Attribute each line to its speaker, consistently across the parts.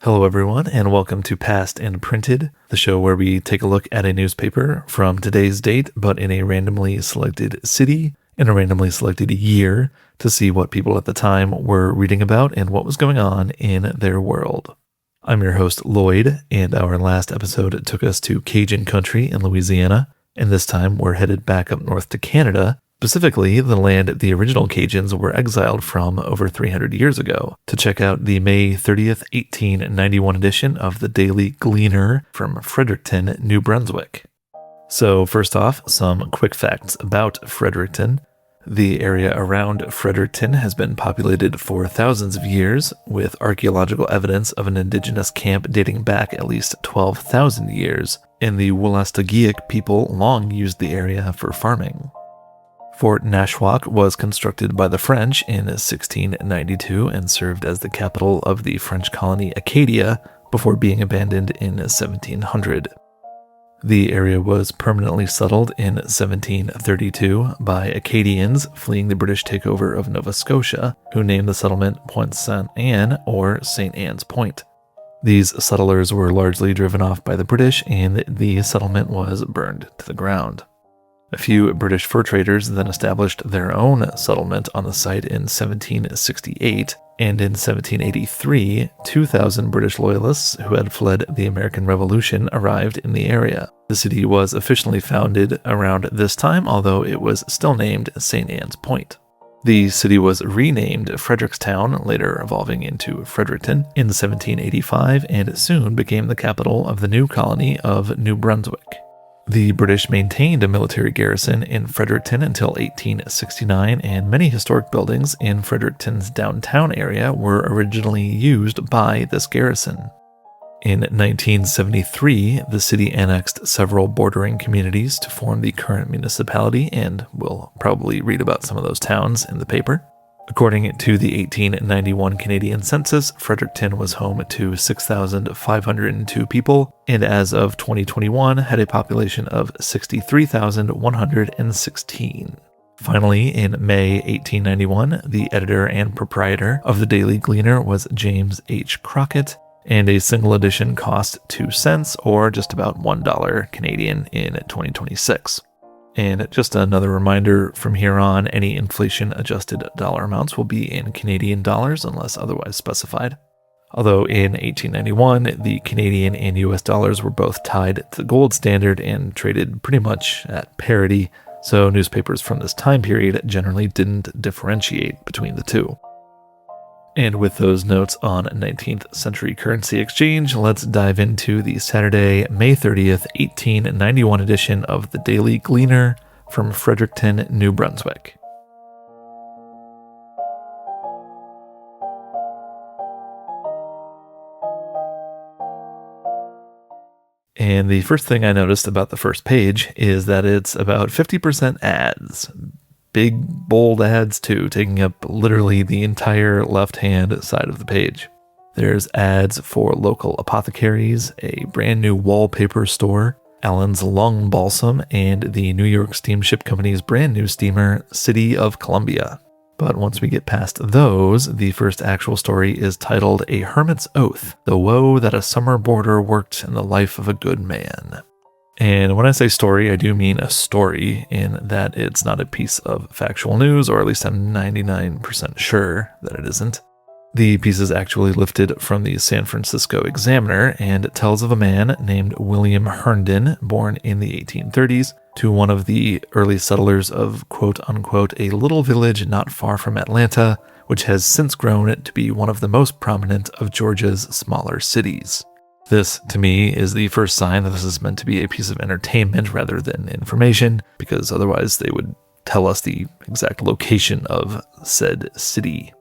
Speaker 1: Hello, everyone, and welcome to Past and Printed, the show where we take a look at a newspaper from today's date, but in a randomly selected city in a randomly selected year to see what people at the time were reading about and what was going on in their world. I'm your host, Lloyd, and our last episode took us to Cajun country in Louisiana, and this time we're headed back up north to Canada, specifically the land the original Cajuns were exiled from over 300 years ago, to check out the May 30th, 1891 edition of the Daily Gleaner from Fredericton, New Brunswick. So first off, some quick facts about Fredericton. The area around Fredericton has been populated for thousands of years, with archaeological evidence of an indigenous camp dating back at least 12,000 years, and the Wolastogic people long used the area for farming. Fort Nashwauk was constructed by the French in 1692 and served as the capital of the French colony Acadia before being abandoned in 1700. The area was permanently settled in 1732 by Acadians fleeing the British takeover of Nova Scotia, who named the settlement Point Sainte Anne or St. Anne's Point. These settlers were largely driven off by the British, and the settlement was burned to the ground. A few British fur traders then established their own settlement on the site in 1768, and in 1783, 2,000 British loyalists who had fled the American Revolution arrived in the area. The city was officially founded around this time, although it was still named St. Anne's Point. The city was renamed Fredericktown, later evolving into Fredericton, in 1785, and soon became the capital of the new colony of New Brunswick. The British maintained a military garrison in Fredericton until 1869, and many historic buildings in Fredericton's downtown area were originally used by this garrison. In 1973, the city annexed several bordering communities to form the current municipality, and we'll probably read about some of those towns in the paper. According to the 1891 Canadian census, Fredericton was home to 6,502 people, and as of 2021 had a population of 63,116. Finally, in May 1891, the editor and proprietor of the Daily Gleaner was James H. Crockett, and a single edition cost 2 cents, or just about $1 Canadian in 2026. And just another reminder, from here on, any inflation-adjusted dollar amounts will be in Canadian dollars unless otherwise specified. Although in 1891, the Canadian and US dollars were both tied to the gold standard and traded pretty much at parity, so newspapers from this time period generally didn't differentiate between the two. And with those notes on 19th century currency exchange, let's dive into the Saturday, May 30th, 1891 edition of the Daily Gleaner from Fredericton, New Brunswick. And the first thing I noticed about the first page is that it's about 50% ads. Big, bold ads, too, taking up literally the entire left-hand side of the page. There's ads for local apothecaries, a brand new wallpaper store, Allen's Lung Balsam, and the New York Steamship Company's brand new steamer, City of Columbia. But once we get past those, the first actual story is titled A Hermit's Oath, the woe that a summer boarder worked in the life of a good man. And when I say story, I do mean a story, in that it's not a piece of factual news, or at least I'm 99% sure that it isn't. The piece is actually lifted from the San Francisco Examiner, and it tells of a man named William Herndon, born in the 1830s, to one of the early settlers of quote-unquote a little village not far from Atlanta, which has since grown to be one of the most prominent of Georgia's smaller cities. This, to me, is the first sign that this is meant to be a piece of entertainment rather than information, because otherwise they would tell us the exact location of said city.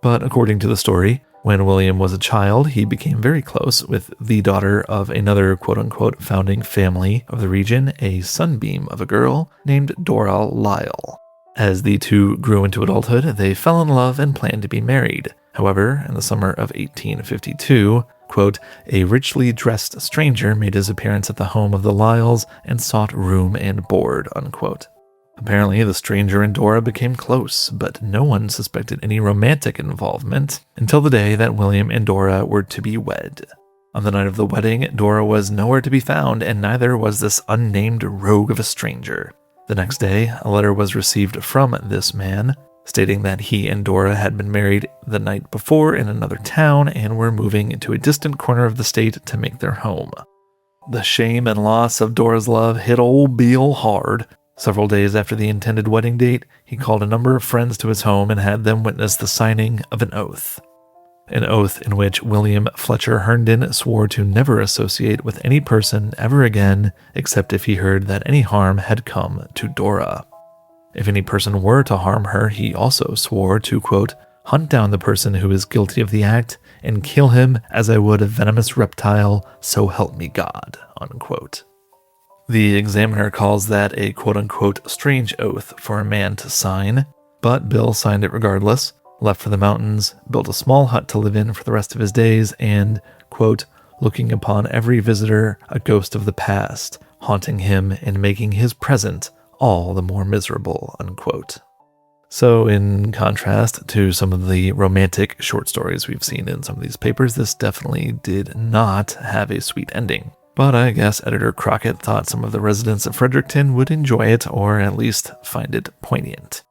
Speaker 1: But according to the story, when William was a child, he became very close with the daughter of another quote-unquote founding family of the region, a sunbeam of a girl named Dora Lyle. As the two grew into adulthood, they fell in love and planned to be married. However, in the summer of 1852, quote, a richly dressed stranger made his appearance at the home of the Lyles and sought room and board, unquote. Apparently, the stranger and Dora became close, but no one suspected any romantic involvement until the day that William and Dora were to be wed. On the night of the wedding, Dora was nowhere to be found, and neither was this unnamed rogue of a stranger. The next day, a letter was received from this man, stating that he and Dora had been married the night before in another town and were moving into a distant corner of the state to make their home. The shame and loss of Dora's love hit old Beale hard. Several days after the intended wedding date, he called a number of friends to his home and had them witness the signing of an oath. An oath in which William Fletcher Herndon swore to never associate with any person ever again except if he heard that any harm had come to Dora. If any person were to harm her, he also swore to, quote, hunt down the person who is guilty of the act and kill him as I would a venomous reptile, so help me God, unquote. The Examiner calls that a quote-unquote strange oath for a man to sign, but Bill signed it regardless, left for the mountains, built a small hut to live in for the rest of his days, and, quote, looking upon every visitor a ghost of the past, haunting him and making his present all the more miserable, unquote. So in contrast to some of the romantic short stories we've seen in some of these papers, this definitely did not have a sweet ending. But I guess Editor Crockett thought some of the residents of Fredericton would enjoy it, or at least find it poignant.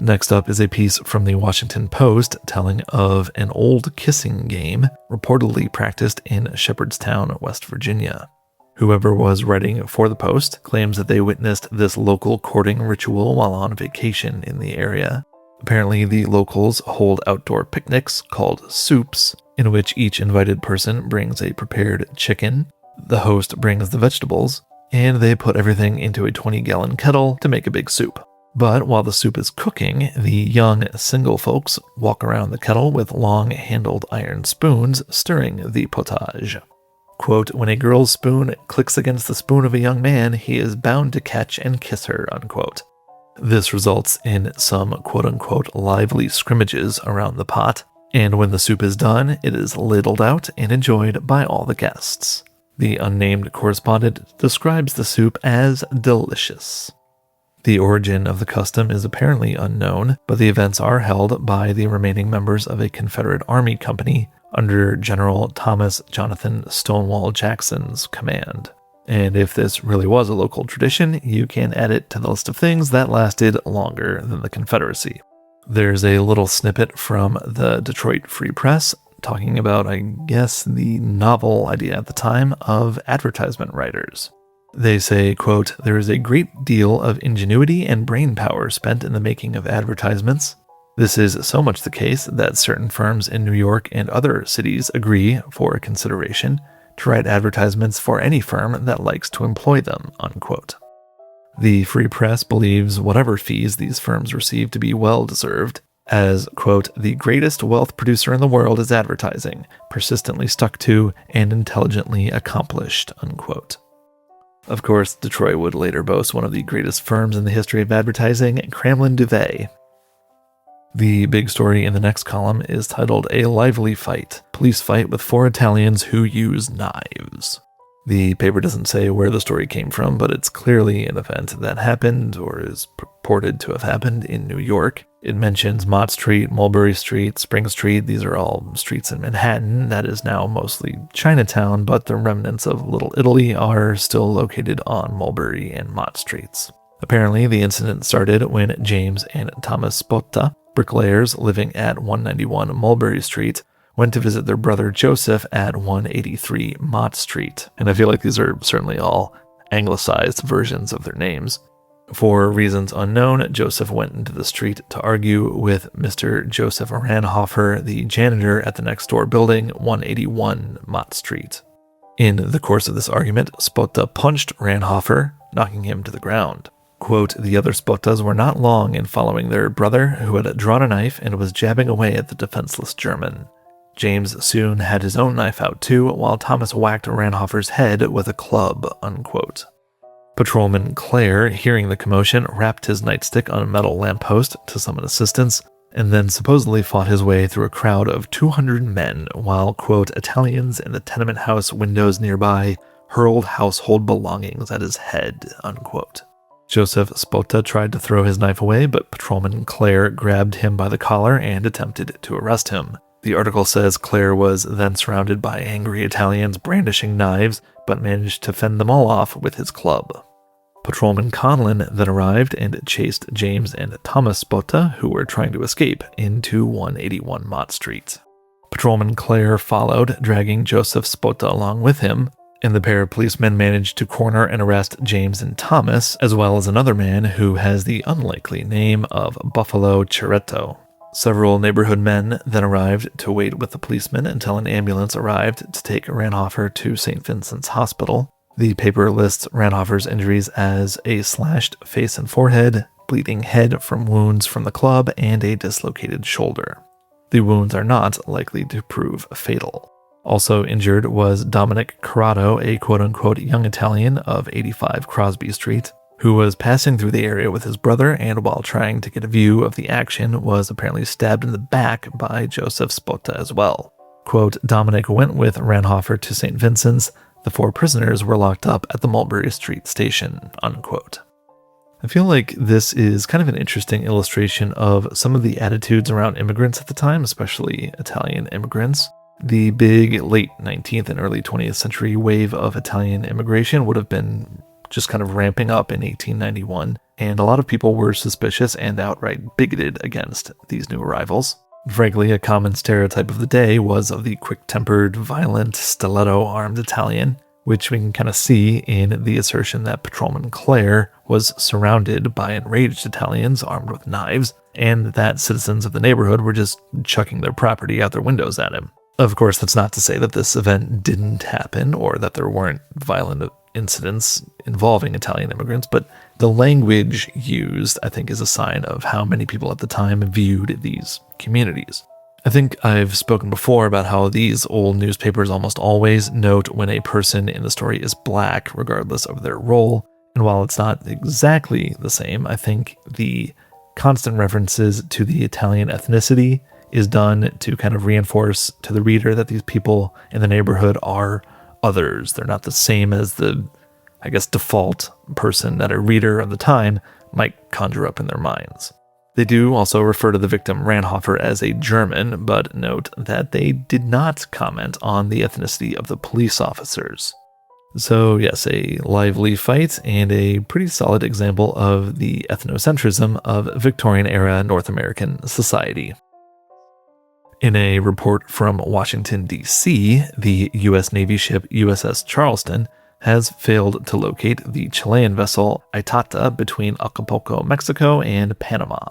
Speaker 1: Next up is a piece from the Washington Post telling of an old kissing game reportedly practiced in Shepherdstown, West Virginia. Whoever was writing for the Post claims that they witnessed this local courting ritual while on vacation in the area. Apparently, the locals hold outdoor picnics called soups, in which each invited person brings a prepared chicken. The host brings the vegetables, and they put everything into a 20-gallon kettle to make a big soup. But while the soup is cooking, the young single folks walk around the kettle with long-handled iron spoons, stirring the potage. Quote, when a girl's spoon clicks against the spoon of a young man, he is bound to catch and kiss her, unquote. This results in some quote-unquote lively scrimmages around the pot, and when the soup is done, it is ladled out and enjoyed by all the guests. The unnamed correspondent describes the soup as delicious. The origin of the custom is apparently unknown, but the events are held by the remaining members of a Confederate Army company under General Thomas Jonathan Stonewall Jackson's command. And if this really was a local tradition, you can add it to the list of things that lasted longer than the Confederacy. There's a little snippet from the Detroit Free Press talking about, I guess, the novel idea at the time of advertisement writers. They say, quote, there is a great deal of ingenuity and brain power spent in the making of advertisements. This is so much the case that certain firms in New York and other cities agree, for a consideration, to write advertisements for any firm that likes to employ them, unquote. The Free Press believes whatever fees these firms receive to be well-deserved, as, quote, the greatest wealth producer in the world is advertising, persistently stuck to and intelligently accomplished, unquote. Of course, Detroit would later boast one of the greatest firms in the history of advertising, Cramlin Duvet. The big story in the next column is titled A Lively Fight. Police fight with 4 Italians who use knives. The paper doesn't say where the story came from, but it's clearly an event that happened or is purported to have happened in New York. It mentions Mott Street, Mulberry Street, Spring Street. These are all streets in Manhattan. That is now mostly Chinatown, but the remnants of Little Italy are still located on Mulberry and Mott Streets. Apparently, the incident started when James and Thomas Spotta, bricklayers living at 191 Mulberry Street, went to visit their brother Joseph at 183 Mott Street. And I feel like these are certainly all anglicized versions of their names. For reasons unknown, Joseph went into the street to argue with Mr. Joseph Ranhofer, the janitor at the next door building, 181 Mott Street. In the course of this argument, Spotta punched Ranhofer, knocking him to the ground. Quote, the other Spottas were not long in following their brother, who had drawn a knife and was jabbing away at the defenseless German. James soon had his own knife out too, while Thomas whacked Ranhofer's head with a club, unquote. Patrolman Clare, hearing the commotion, rapped his nightstick on a metal lamppost to summon assistance, and then supposedly fought his way through a crowd of 200 men, while, quote, Italians in the tenement house windows nearby hurled household belongings at his head, unquote. Joseph Spota tried to throw his knife away, but patrolman Claire grabbed him by the collar and attempted to arrest him. The article says Claire was then surrounded by angry Italians brandishing knives, but managed to fend them all off with his club. Patrolman Conlon then arrived and chased James and Thomas Spota, who were trying to escape, into 181 Mott Street. Patrolman Claire followed, dragging Joseph Spota along with him, and the pair of policemen managed to corner and arrest James and Thomas, as well as another man who has the unlikely name of Buffalo Chiretto. Several neighborhood men then arrived to wait with the policemen until an ambulance arrived to take Ranhofer to St. Vincent's Hospital. The paper lists Ranhofer's injuries as a slashed face and forehead, bleeding head from wounds from the club, and a dislocated shoulder. The wounds are not likely to prove fatal. Also injured was Dominic Corrado, a quote-unquote young Italian of 85 Crosby Street, who was passing through the area with his brother and while trying to get a view of the action was apparently stabbed in the back by Joseph Spota as well. Quote, Dominic went with Ranhofer to St. Vincent's. The 4 prisoners were locked up at the Mulberry Street station, unquote. I feel like this is kind of an interesting illustration of some of the attitudes around immigrants at the time, especially Italian immigrants. The big late 19th and early 20th century wave of Italian immigration would have been just kind of ramping up in 1891, and a lot of people were suspicious and outright bigoted against these new arrivals. Frankly, a common stereotype of the day was of the quick-tempered, violent, stiletto-armed Italian, which we can kind of see in the assertion that Patrolman Claire was surrounded by enraged Italians armed with knives, and that citizens of the neighborhood were just chucking their property out their windows at him. Of course, that's not to say that this event didn't happen or that there weren't violent incidents involving Italian immigrants, but the language used, I think, is a sign of how many people at the time viewed these communities. I think I've spoken before about how these old newspapers almost always note when a person in the story is black, regardless of their role, and while it's not exactly the same, I think the constant references to the Italian ethnicity is done to kind of reinforce to the reader that these people in the neighborhood are others. They're not the same as the, default person that a reader of the time might conjure up in their minds. They do also refer to the victim Ranhofer as a German, but note that they did not comment on the ethnicity of the police officers. So yes, a lively fight and a pretty solid example of the ethnocentrism of Victorian-era North American society. In a report from Washington, D.C., the U.S. Navy ship USS Charleston has failed to locate the Chilean vessel Itata between Acapulco, Mexico, and Panama.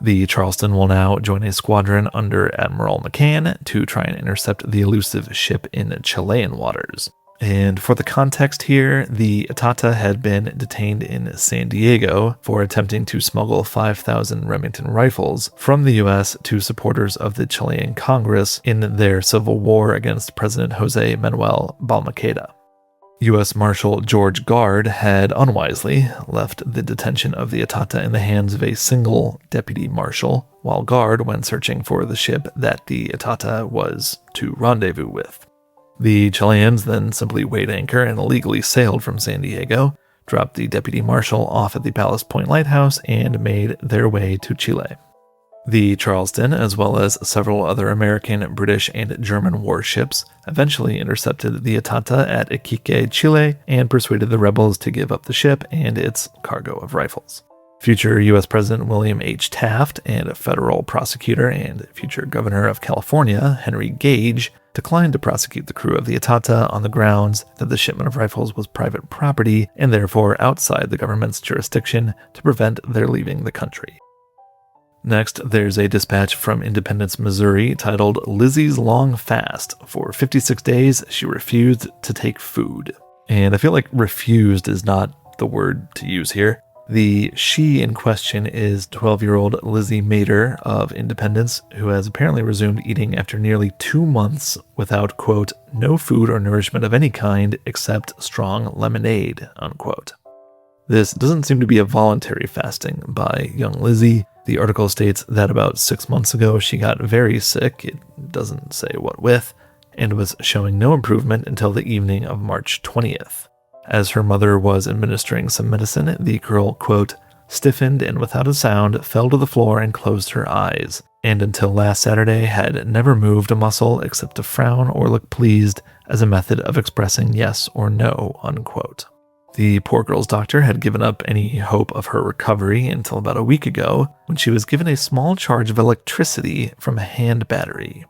Speaker 1: The Charleston will now join a squadron under Admiral McCann to try and intercept the elusive ship in Chilean waters. And for the context here, the Itata had been detained in San Diego for attempting to smuggle 5,000 Remington rifles from the U.S. to supporters of the Chilean Congress in their civil war against President Jose Manuel Balmaceda. U.S. Marshal George Gard had unwisely left the detention of the Itata in the hands of a single deputy marshal, while Gard went searching for the ship that the Itata was to rendezvous with. The Chileans then simply weighed anchor and illegally sailed from San Diego, dropped the deputy marshal off at the Ballast Point Lighthouse, and made their way to Chile. The Charleston, as well as several other American, British, and German warships, eventually intercepted the Itata at Iquique, Chile, and persuaded the rebels to give up the ship and its cargo of rifles. Future U.S. President William H. Taft and a federal prosecutor and future governor of California, Henry Gage, declined to prosecute the crew of the Itata on the grounds that the shipment of rifles was private property and therefore outside the government's jurisdiction to prevent their leaving the country. Next, there's a dispatch from Independence, Missouri titled Lizzie's Long Fast. For 56 days, she refused to take food. And I feel like refused is not the word to use here. The she in question is 12-year-old Lizzie Mader of Independence, who has apparently resumed eating after nearly 2 months without, quote, no food or nourishment of any kind except strong lemonade, unquote. This doesn't seem to be a voluntary fasting by young Lizzie. The article states that about 6 months ago she got very sick, it doesn't say what with, and was showing no improvement until the evening of March 20th. As her mother was administering some medicine, the girl, quote, stiffened and without a sound fell to the floor and closed her eyes, and until last Saturday had never moved a muscle except to frown or look pleased as a method of expressing yes or no, unquote. The poor girl's doctor had given up any hope of her recovery until about a week ago, when she was given a small charge of electricity from a hand battery.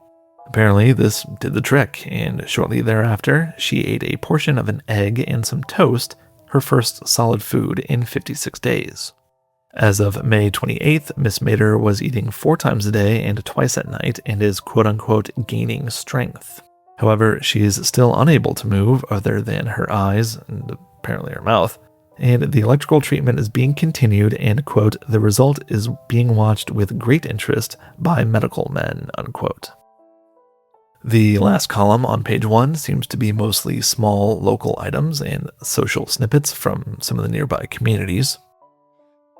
Speaker 1: Apparently, this did the trick, and shortly thereafter, she ate a portion of an egg and some toast, her first solid food in 56 days. As of May 28th, Miss Mater was eating 4 times a day and twice at night and is quote-unquote gaining strength. However, she is still unable to move other than her eyes and apparently her mouth, and the electrical treatment is being continued and, quote, the result is being watched with great interest by medical men, unquote. The last column on page 1 seems to be mostly small local items and social snippets from some of the nearby communities.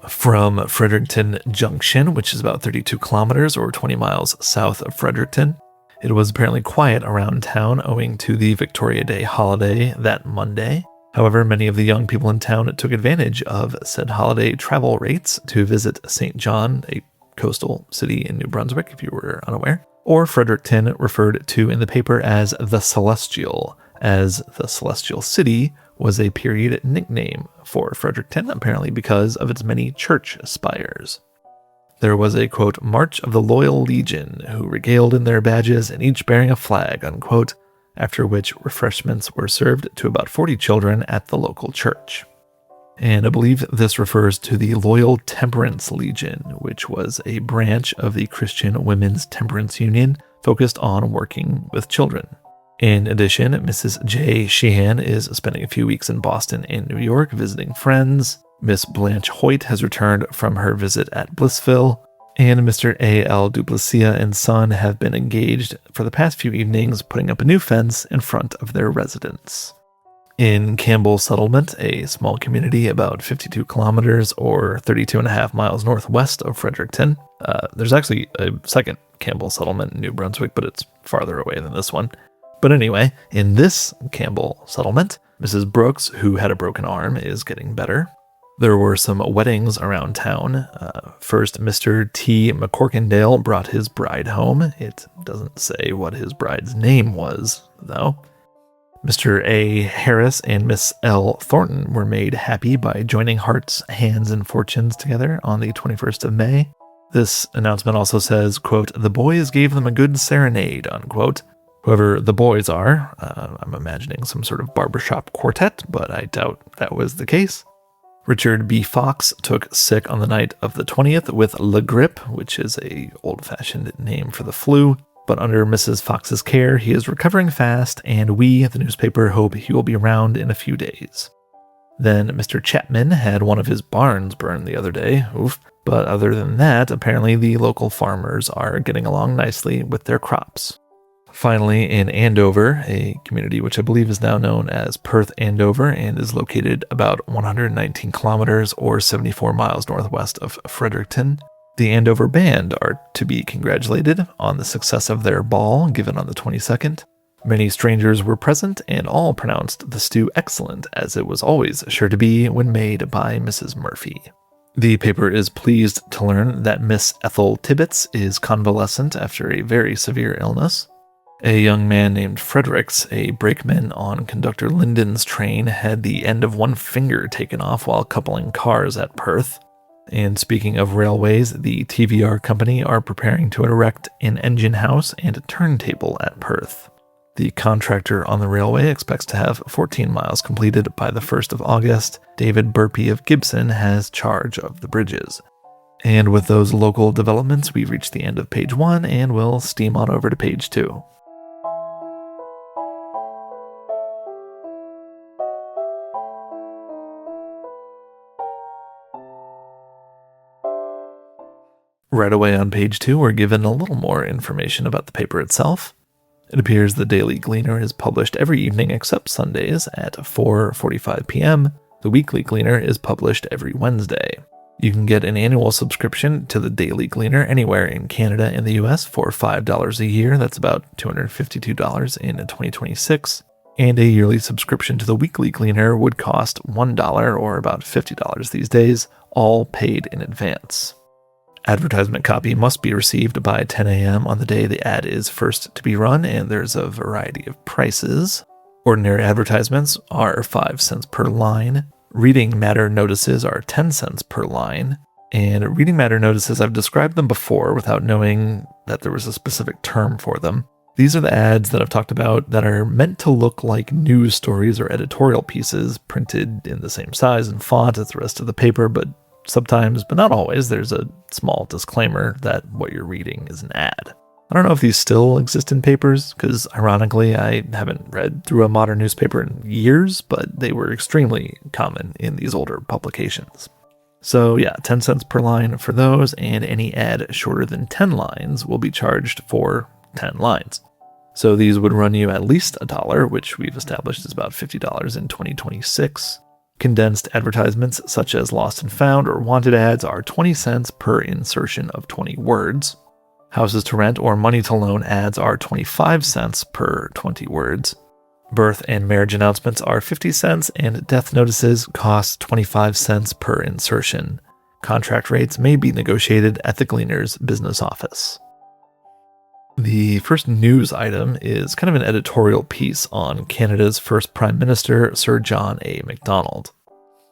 Speaker 1: From Fredericton Junction, which is about 32 kilometers or 20 miles south of Fredericton, it was apparently quiet around town owing to the Victoria Day holiday that Monday. However, many of the young people in town took advantage of said holiday travel rates to visit St. John, a coastal city in New Brunswick, if you were unaware, or Fredericton, referred to in the paper as the Celestial, as the Celestial City was a period nickname for Fredericton, apparently because of its many church spires. There was a, quote, march of the Loyal Legion, who regaled in their badges and each bearing a flag, unquote, after which refreshments were served to about 40 children at the local church. And I believe this refers to the Loyal Temperance Legion, which was a branch of the Christian Women's Temperance Union focused on working with children. In addition, Mrs. J. Sheehan is spending a few weeks in Boston and New York visiting friends. Miss Blanche Hoyt has returned from her visit at Blissville, and Mr. A.L. Duplessis and son have been engaged for the past few evenings putting up a new fence in front of their residence. In Campbell Settlement, a small community about 52 kilometers or 32.5 miles northwest of Fredericton, there's actually a second Campbell Settlement in New Brunswick, but it's farther away than this one. But anyway, in this Campbell Settlement, Mrs. Brooks, who had a broken arm, is getting better. There were some weddings around town. First, Mr. T. McCorkindale brought his bride home. It doesn't say what his bride's name was, though. Mr. A. Harris and Miss L. Thornton were made happy by joining hearts, hands, and fortunes together on the 21st of May. This announcement also says, quote, the boys gave them a good serenade, unquote. Whoever the boys are, I'm imagining some sort of barbershop quartet, but I doubt that was the case. Richard B. Fox took sick on the night of the 20th with La Grippe, which is a old-fashioned name for the flu, but under Mrs. Fox's care, he is recovering fast, and we, the newspaper, hope he will be around in a few days. Then Mr. Chapman had one of his barns burned the other day, oof, but other than that, apparently the local farmers are getting along nicely with their crops. Finally, in Andover, a community which I believe is now known as Perth Andover and is located about 119 kilometers or 74 miles northwest of Fredericton, the Andover Band are to be congratulated on the success of their ball given on the 22nd. Many strangers were present and all pronounced the stew excellent, as it was always sure to be when made by Mrs. Murphy. The paper is pleased to learn that Miss Ethel Tibbets is convalescent after a very severe illness. A young man named Fredericks, a brakeman on conductor Linden's train, had the end of one finger taken off while coupling cars at Perth. And speaking of railways, the TVR company are preparing to erect an engine house and a turntable at Perth. The contractor on the railway expects to have 14 miles completed by the 1st of August. David Burpee of Gibson has charge of the bridges. And with those local developments, we've reached the end of page 1 and we'll steam on over to page 2. Right away on page 2, we're given a little more information about the paper itself. It appears the Daily Gleaner is published every evening except Sundays at 4:45 p.m. The Weekly Gleaner is published every Wednesday. You can get an annual subscription to the Daily Gleaner anywhere in Canada and the US for $5 a year. That's about $252 in 2026. and a yearly subscription to the Weekly Gleaner would cost $1 or about $50 these days, all paid in advance. Advertisement copy must be received by 10 a.m. on the day the ad is first to be run, and there's a variety of prices. Ordinary advertisements are 5 cents per line. Reading matter notices are 10 cents per line. And reading matter notices, I've described them before without knowing that there was a specific term for them. These are the ads that I've talked about that are meant to look like news stories or editorial pieces printed in the same size and font as the rest of the paper, but sometimes, but not always, there's a small disclaimer that what you're reading is an ad. I don't know if these still exist in papers, because ironically, I haven't read through a modern newspaper in years, but they were extremely common in these older publications. So yeah, 10 cents per line for those, and any ad shorter than 10 lines will be charged for 10 lines. So these would run you at least $1, which we've established is about $50 in 2026. Condensed advertisements such as Lost and Found or Wanted ads are 20 cents per insertion of 20 words. Houses to rent or money to loan ads are 25 cents per 20 words. Birth and marriage announcements are 50 cents, and death notices cost 25 cents per insertion. Contract rates may be negotiated at the Gleaner's business office. The first news item is kind of an editorial piece on Canada's first Prime Minister, Sir John A. Macdonald.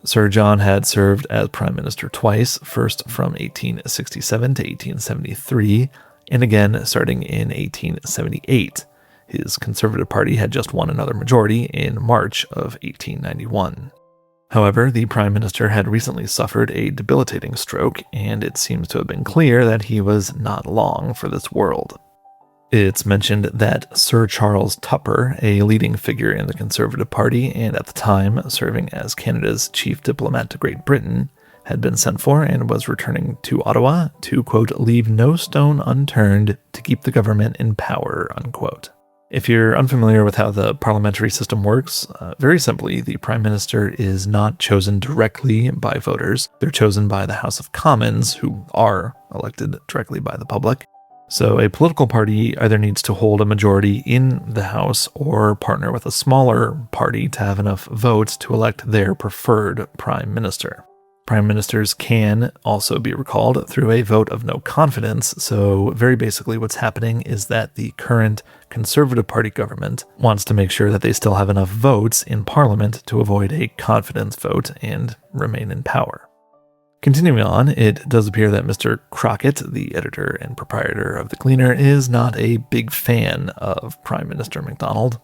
Speaker 1: Sir John had served as Prime Minister twice, first from 1867 to 1873, and again starting in 1878. His Conservative Party had just won another majority in March of 1891. However, the Prime Minister had recently suffered a debilitating stroke, and it seems to have been clear that he was not long for this world. It's mentioned that Sir Charles Tupper, a leading figure in the Conservative Party and at the time serving as Canada's chief diplomat to Great Britain, had been sent for and was returning to Ottawa to, quote, leave no stone unturned to keep the government in power, unquote. If you're unfamiliar with how the parliamentary system works, very simply, the Prime Minister is not chosen directly by voters. They're chosen by the House of Commons, who are elected directly by the public. So a political party either needs to hold a majority in the House or partner with a smaller party to have enough votes to elect their preferred Prime Minister. Prime Ministers can also be recalled through a vote of no confidence, so very basically what's happening is that the current Conservative Party government wants to make sure that they still have enough votes in Parliament to avoid a confidence vote and remain in power. Continuing on, it does appear that Mr. Crockett, the editor and proprietor of The Gleaner, is not a big fan of Prime Minister Macdonald.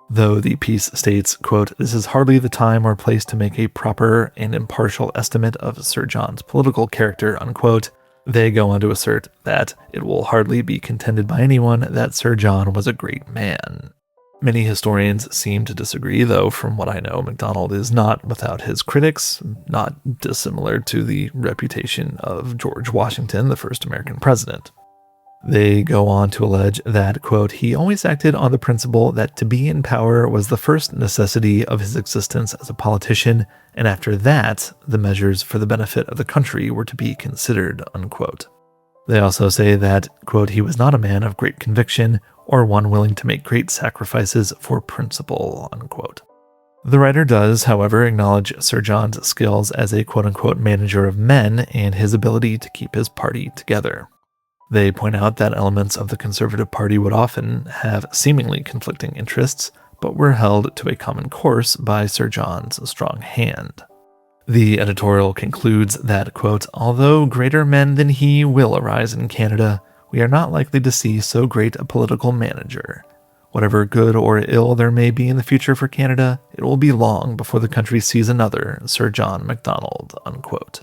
Speaker 1: Though the piece states, quote, this is hardly the time or place to make a proper and impartial estimate of Sir John's political character, unquote, they go on to assert that it will hardly be contended by anyone that Sir John was a great man. Many historians seem to disagree, though from what I know, Macdonald is not without his critics, not dissimilar to the reputation of George Washington, the first American president. They go on to allege that, quote, he always acted on the principle that to be in power was the first necessity of his existence as a politician, and after that, the measures for the benefit of the country were to be considered, unquote. They also say that, quote, he was not a man of great conviction or one willing to make great sacrifices for principle, unquote. The writer does, however, acknowledge Sir John's skills as a quote-unquote manager of men and his ability to keep his party together. They point out that elements of the Conservative Party would often have seemingly conflicting interests, but were held to a common course by Sir John's strong hand. The editorial concludes that, quote, although greater men than he will arise in Canada, we are not likely to see so great a political manager. Whatever good or ill there may be in the future for Canada, it will be long before the country sees another Sir John Macdonald, unquote.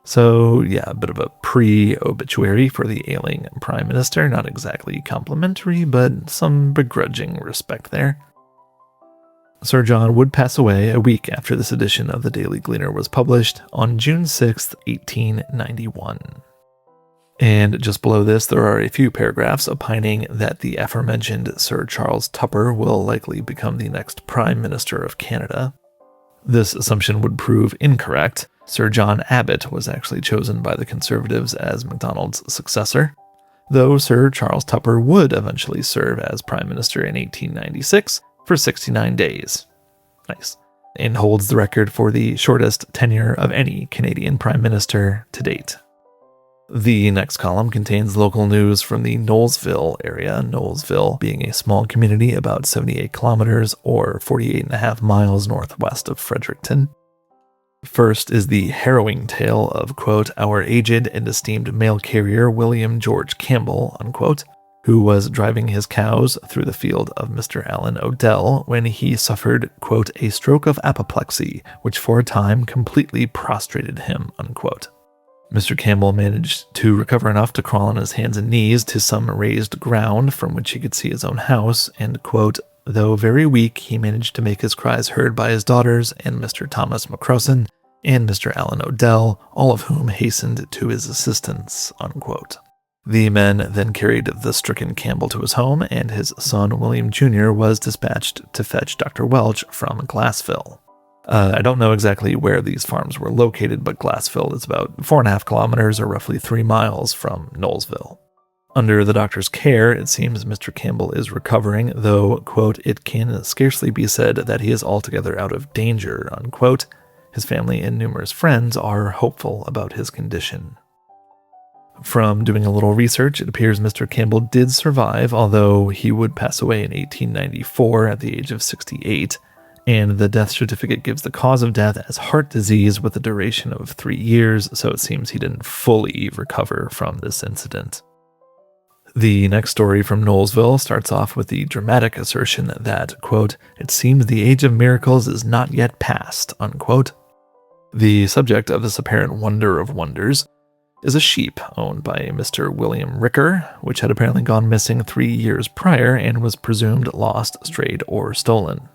Speaker 1: So, yeah, a bit of a pre-obituary for the ailing Prime Minister. Not exactly complimentary, but some begrudging respect there. Sir John would pass away a week after this edition of the Daily Gleaner was published on June 6, 1891. And just below this, there are a few paragraphs opining that the aforementioned Sir Charles Tupper will likely become the next Prime Minister of Canada. This assumption would prove incorrect. Sir John Abbott was actually chosen by the Conservatives as Macdonald's successor, though Sir Charles Tupper would eventually serve as Prime Minister in 1896, for 69 days. Nice. And holds the record for the shortest tenure of any Canadian Prime Minister to date. The next column contains local news from the Knowlesville area, Knowlesville being a small community about 78 kilometers or 48.5 miles northwest of Fredericton. First is the harrowing tale of, quote, our aged and esteemed mail carrier William George Campbell, unquote, who was driving his cows through the field of Mr. Allen Odell when he suffered, quote, a stroke of apoplexy, which for a time completely prostrated him, unquote. Mr. Campbell managed to recover enough to crawl on his hands and knees to some raised ground from which he could see his own house, and, quote, though very weak, he managed to make his cries heard by his daughters and Mr. Thomas McCrossan and Mr. Allen Odell, all of whom hastened to his assistance, unquote. The men then carried the stricken Campbell to his home, and his son William Jr. was dispatched to fetch Dr. Welch from Glassville. I don't know exactly where these farms were located, but Glassville is about 4.5 kilometers or roughly 3 miles from Knowlesville. Under the doctor's care, it seems Mr. Campbell is recovering, though, quote, it can scarcely be said that he is altogether out of danger, unquote. His family and numerous friends are hopeful about his condition. From doing a little research, it appears Mr. Campbell did survive, although he would pass away in 1894 at the age of 68. And the death certificate gives the cause of death as heart disease with a duration of 3 years, so it seems he didn't fully recover from this incident. The next story from Knowlesville starts off with the dramatic assertion that, quote, it seems the age of miracles is not yet past, unquote. The subject of this apparent wonder of wonders is a sheep owned by Mr. William Ricker, which had apparently gone missing 3 years prior and was presumed lost, strayed, or stolen.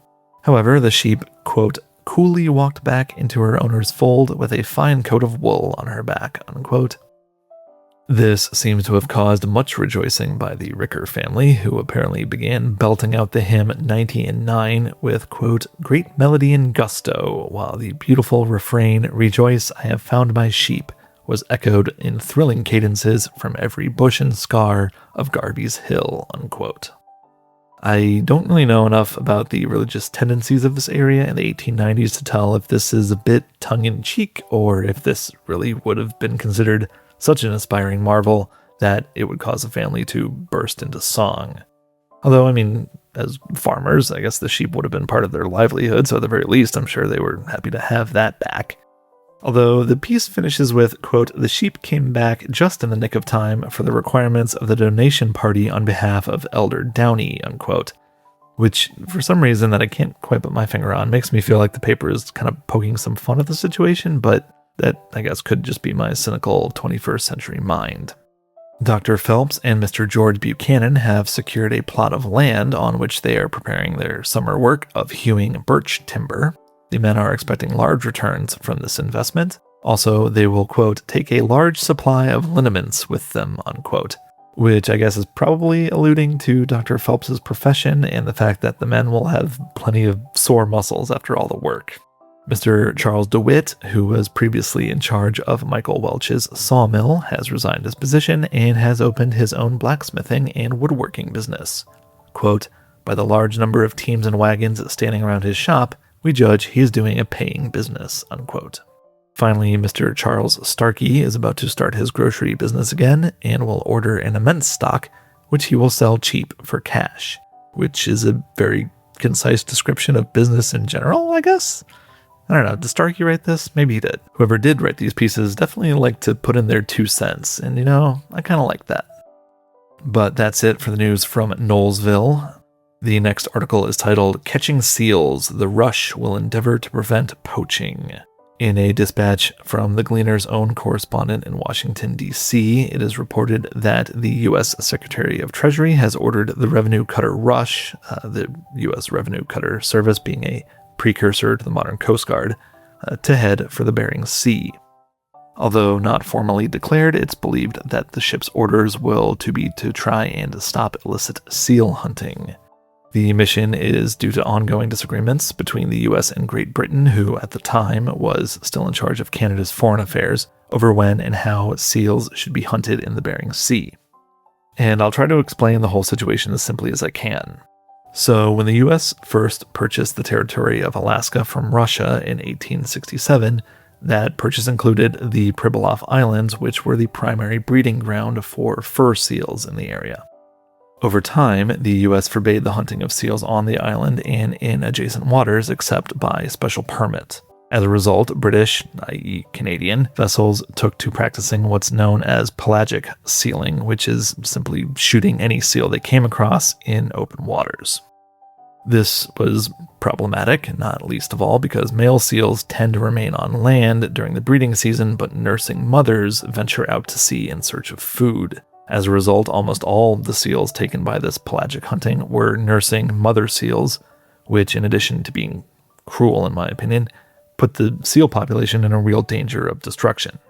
Speaker 1: However, the sheep, quote, coolly walked back into her owner's fold with a fine coat of wool on her back, unquote. This seems to have caused much rejoicing by the Ricker family, who apparently began belting out the hymn 90 and 9 with, quote, great melody and gusto, while the beautiful refrain, rejoice, I have found my sheep, was echoed in thrilling cadences from every bush and scar of Garby's Hill, unquote. I don't really know enough about the religious tendencies of this area in the 1890s to tell if this is a bit tongue-in-cheek or if this really would have been considered such an aspiring marvel that it would cause the family to burst into song. Although, I mean, as farmers, I guess the sheep would have been part of their livelihood, so at the very least, I'm sure they were happy to have that back. Although the piece finishes with, quote, the sheep came back just in the nick of time for the requirements of the donation party on behalf of Elder Downey, unquote, which for some reason that I can't quite put my finger on makes me feel like the paper is kind of poking some fun at the situation, but that I guess could just be my cynical 21st century mind. Dr. Phelps and Mr. George Buchanan have secured a plot of land on which they are preparing their summer work of hewing birch timber. The men are expecting large returns from this investment. Also, they will, quote, take a large supply of liniments with them, unquote, which I guess is probably alluding to Dr. Phelps's profession and the fact that the men will have plenty of sore muscles after all the work. Mr. Charles DeWitt, who was previously in charge of Michael Welch's sawmill, has resigned his position and has opened his own blacksmithing and woodworking business. Quote, by the large number of teams and wagons standing around his shop, we judge he is doing a paying business, unquote. Finally, Mr. Charles Starkey is about to start his grocery business again and will order an immense stock, which he will sell cheap for cash, which is a very concise description of business in general, I guess? I don't know, did Starkey write this? Maybe he did. Whoever did write these pieces definitely like to put in their 2 cents, and you know, I kind of like that. But that's it for the news from Knowlesville. The next article is titled, Catching Seals, the Rush Will Endeavor to Prevent Poaching. In a dispatch from the Gleaner's own correspondent in Washington, D.C., it is reported that the U.S. Secretary of Treasury has ordered the Revenue Cutter Rush, the U.S. Revenue Cutter Service being a precursor to the modern Coast Guard, to head for the Bering Sea. Although not formally declared, it's believed that the ship's orders will be to try and stop illicit seal hunting. The mission is due to ongoing disagreements between the U.S. and Great Britain, who at the time was still in charge of Canada's foreign affairs, over when and how seals should be hunted in the Bering Sea. And I'll try to explain the whole situation as simply as I can. So when the U.S. first purchased the territory of Alaska from Russia in 1867, that purchase included the Pribilof Islands, which were the primary breeding ground for fur seals in the area. Over time, the U.S. forbade the hunting of seals on the island and in adjacent waters except by special permit. As a result, British, i.e. Canadian, vessels took to practicing what's known as pelagic sealing, which is simply shooting any seal they came across in open waters. This was problematic, not least of all because male seals tend to remain on land during the breeding season, but nursing mothers venture out to sea in search of food. As a result, almost all the seals taken by this pelagic hunting were nursing mother seals, which, in addition to being cruel in my opinion, put the seal population in a real danger of destruction.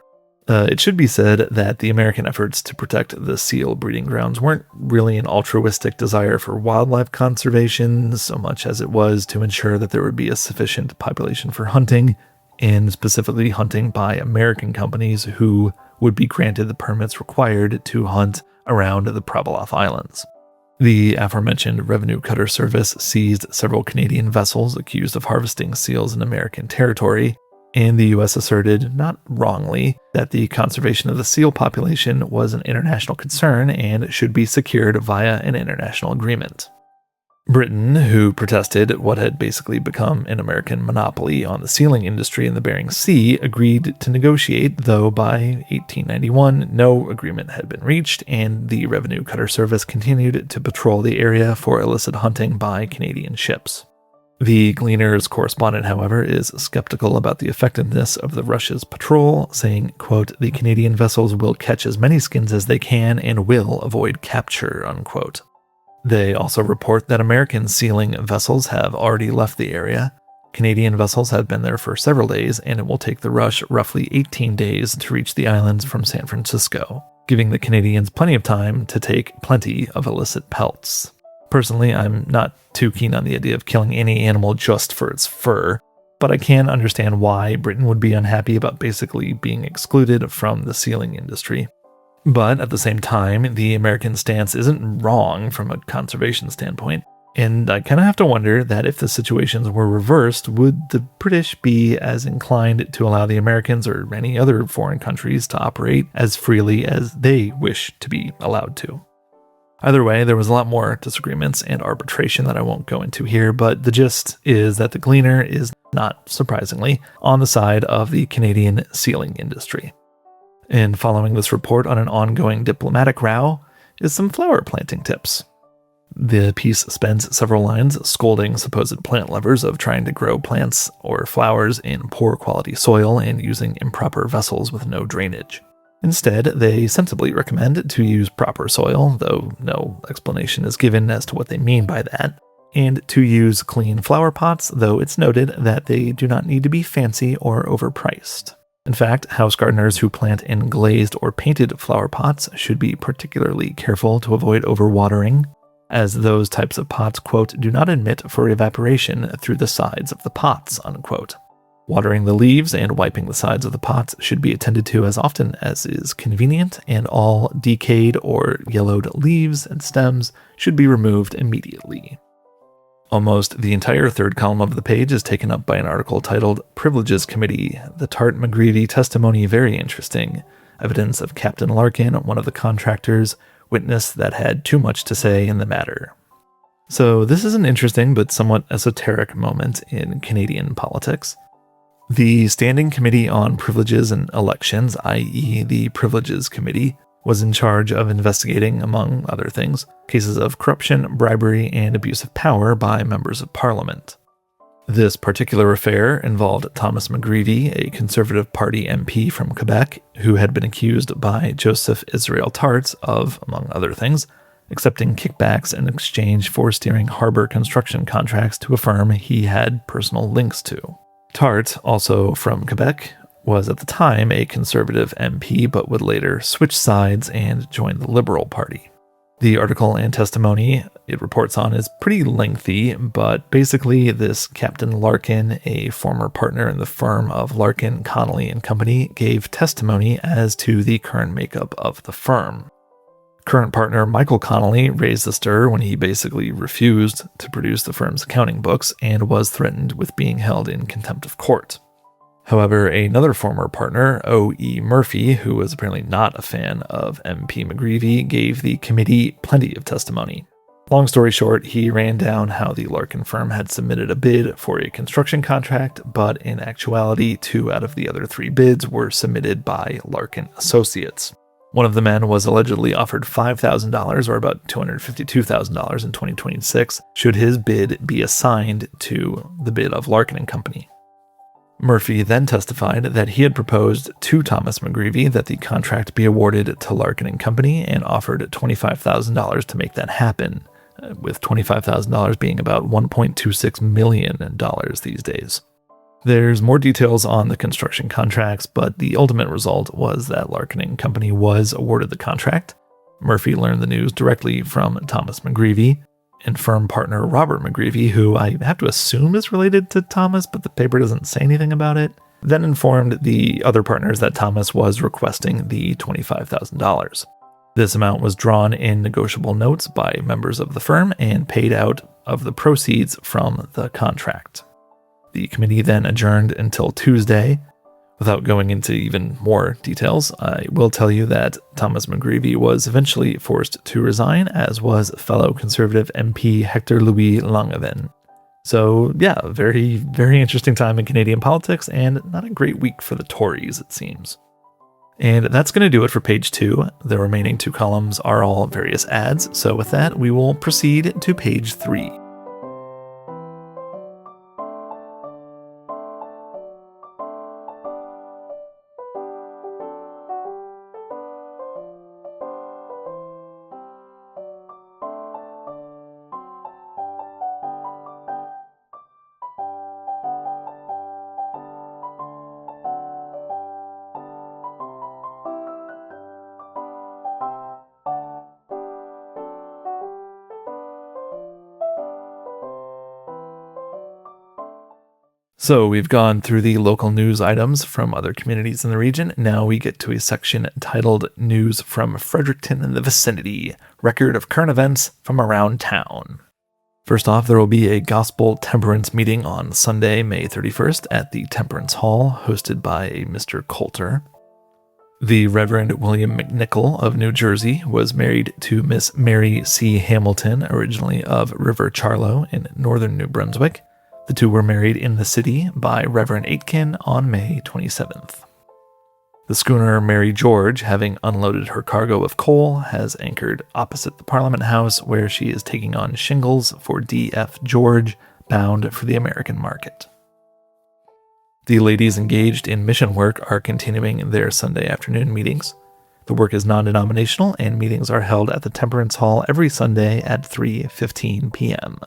Speaker 1: It should be said that the American efforts to protect the seal breeding grounds weren't really an altruistic desire for wildlife conservation so much as it was to ensure that there would be a sufficient population for hunting, and specifically hunting by American companies who would be granted the permits required to hunt around the Pribilof Islands. The aforementioned Revenue Cutter Service seized several Canadian vessels accused of harvesting seals in American territory, and the U.S. asserted, not wrongly, that the conservation of the seal population was an international concern and should be secured via an international agreement. Britain, who protested what had basically become an American monopoly on the sealing industry in the Bering Sea, agreed to negotiate, though by 1891 no agreement had been reached, and the Revenue Cutter Service continued to patrol the area for illicit hunting by Canadian ships. The Gleaner's correspondent, however, is skeptical about the effectiveness of the Russia's patrol, saying, quote, "The Canadian vessels will catch as many skins as they can and will avoid capture," unquote. They also report that American sealing vessels have already left the area. Canadian vessels have been there for several days, and it will take the rush roughly 18 days to reach the islands from San Francisco, giving the Canadians plenty of time to take plenty of illicit pelts. Personally, I'm not too keen on the idea of killing any animal just for its fur, but I can understand why Britain would be unhappy about basically being excluded from the sealing industry. But at the same time, the American stance isn't wrong from a conservation standpoint, and I kind of have to wonder that if the situations were reversed, would the British be as inclined to allow the Americans or any other foreign countries to operate as freely as they wish to be allowed to? Either way, there was a lot more disagreements and arbitration that I won't go into here, but the gist is that the Gleaner is, not surprisingly, on the side of the Canadian sealing industry. And following this report on an ongoing diplomatic row is some flower planting tips. The piece spends several lines scolding supposed plant lovers of trying to grow plants or flowers in poor quality soil and using improper vessels with no drainage. Instead, they sensibly recommend to use proper soil, though no explanation is given as to what they mean by that, and to use clean flower pots, though it's noted that they do not need to be fancy or overpriced. In fact, house gardeners who plant in glazed or painted flower pots should be particularly careful to avoid overwatering, as those types of pots, quote, "do not admit for evaporation through the sides of the pots," unquote. Watering the leaves and wiping the sides of the pots should be attended to as often as is convenient, and all decayed or yellowed leaves and stems should be removed immediately. Almost the entire third column of the page is taken up by an article titled "Privileges Committee, the Tart-McGreevy Testimony Very Interesting. Evidence of Captain Larkin, one of the contractors, witness that had too much to say in the matter." So this is an interesting but somewhat esoteric moment in Canadian politics. The Standing Committee on Privileges and Elections, i.e. the Privileges Committee, was in charge of investigating, among other things, cases of corruption, bribery, and abuse of power by members of Parliament. This particular affair involved Thomas McGreevy, a Conservative Party MP from Quebec, who had been accused by Joseph Israel Tart of, among other things, accepting kickbacks in exchange for steering harbor construction contracts to a firm he had personal links to. Tart, also from Quebec, was at the time a Conservative MP but would later switch sides and join the Liberal Party. The article and testimony it reports on is pretty lengthy, but basically this Captain Larkin, a former partner in the firm of Larkin, Connolly and Company, gave testimony as to the current makeup of the firm. Current partner Michael Connolly raised the stir when he basically refused to produce the firm's accounting books and was threatened with being held in contempt of court. However, another former partner, O.E. Murphy, who was apparently not a fan of MP McGreevy, gave the committee plenty of testimony. Long story short, he ran down how the Larkin firm had submitted a bid for a construction contract, but in actuality, 2 out of the other 3 bids were submitted by Larkin Associates. One of the men was allegedly offered $5,000, or about $252,000 in 2026, should his bid be assigned to the bid of Larkin and Company. Murphy then testified that he had proposed to Thomas McGreevy that the contract be awarded to Larkin and Company and offered $25,000 to make that happen, with $25,000 being about $1.26 million these days. There's more details on the construction contracts, but the ultimate result was that Larkin & Company was awarded the contract. Murphy learned the news directly from Thomas McGreevy and firm partner Robert McGreevy, who I have to assume is related to Thomas, but the paper doesn't say anything about it, then informed the other partners that Thomas was requesting the $25,000. This amount was drawn in negotiable notes by members of the firm and paid out of the proceeds from the contract. The committee then adjourned until Tuesday. Without going into even more details, I will tell you that Thomas McGreevy was eventually forced to resign, as was fellow Conservative MP Hector Louis Langevin. So yeah, very, very interesting time in Canadian politics, and not a great week for the Tories, it seems. And that's going to do it for page 2. The remaining 2 columns are all various ads, so with that, we will proceed to page 3. So we've gone through the local news items from other communities in the region. Now we get to a section titled News from Fredericton and the Vicinity, Record of Current Events from Around Town. First off, there will be a gospel temperance meeting on Sunday, May 31st at the Temperance Hall, hosted by a Mr. Coulter. The Reverend William McNichol of New Jersey was married to Miss Mary C. Hamilton, originally of River Charlow in northern New Brunswick. The 2 were married in the city by Reverend Aitken on May 27th. The schooner Mary George, having unloaded her cargo of coal, has anchored opposite the Parliament House, where she is taking on shingles for D.F. George, bound for the American market. The ladies engaged in mission work are continuing their Sunday afternoon meetings. The work is non-denominational, and meetings are held at the Temperance Hall every Sunday at 3:15 p.m.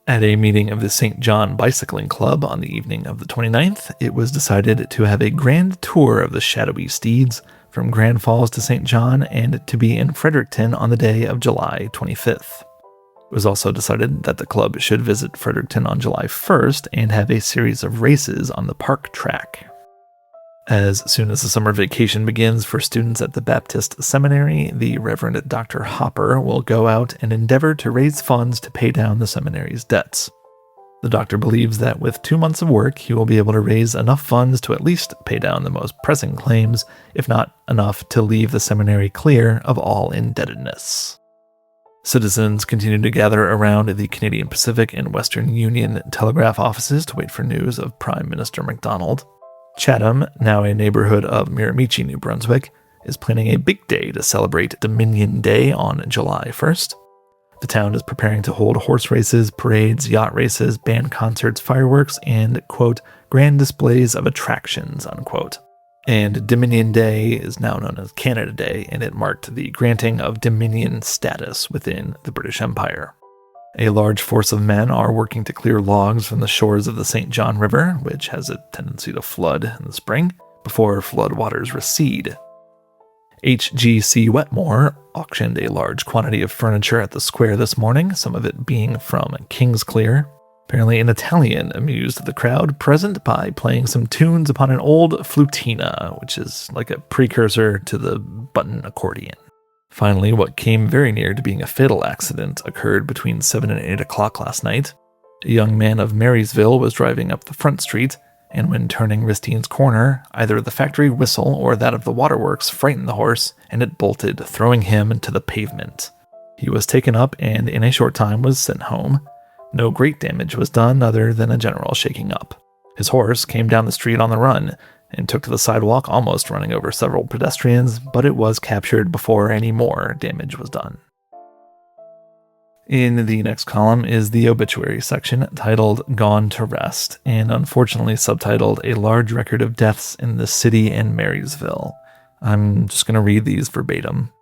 Speaker 1: At a meeting of the St. John Bicycling Club on the evening of the 29th, it was decided to have a grand tour of the shadowy steeds from Grand Falls to St. John and to be in Fredericton on the day of July 25th. It was also decided that the club should visit Fredericton on July 1st and have a series of races on the park track. As soon as the summer vacation begins for students at the Baptist Seminary, the Reverend Dr. Hopper will go out and endeavor to raise funds to pay down the seminary's debts. The doctor believes that with 2 months of work, he will be able to raise enough funds to at least pay down the most pressing claims, if not enough to leave the seminary clear of all indebtedness. Citizens continue to gather around the Canadian Pacific and Western Union telegraph offices to wait for news of Prime Minister MacDonald. Chatham, now a neighborhood of Miramichi, New Brunswick, is planning a big day to celebrate Dominion Day on July 1st. The town is preparing to hold horse races, parades, yacht races, band concerts, fireworks, and, quote, grand displays of attractions, unquote. And Dominion Day is now known as Canada Day, and it marked the granting of Dominion status within the British Empire. A large force of men are working to clear logs from the shores of the St. John River, which has a tendency to flood in the spring, before floodwaters recede. HGC Wetmore auctioned a large quantity of furniture at the square this morning, some of it being from Kingsclear. Apparently an Italian amused the crowd present by playing some tunes upon an old flutina, which is like a precursor to the button accordion. Finally, what came very near to being a fatal accident occurred between 7 and 8 o'clock last night. A young man of Marysville was driving up the front street, and when turning Ristine's corner, either the factory whistle or that of the waterworks frightened the horse, and it bolted, throwing him into the pavement. He was taken up and in a short time was sent home. No great damage was done other than a general shaking up. His horse came down the street on the run and took to the sidewalk, almost running over several pedestrians, but it was captured before any more damage was done. In the next column is the obituary section, titled Gone to Rest, and unfortunately subtitled A Large Record of Deaths in the City and Marysville. I'm just going to read these verbatim.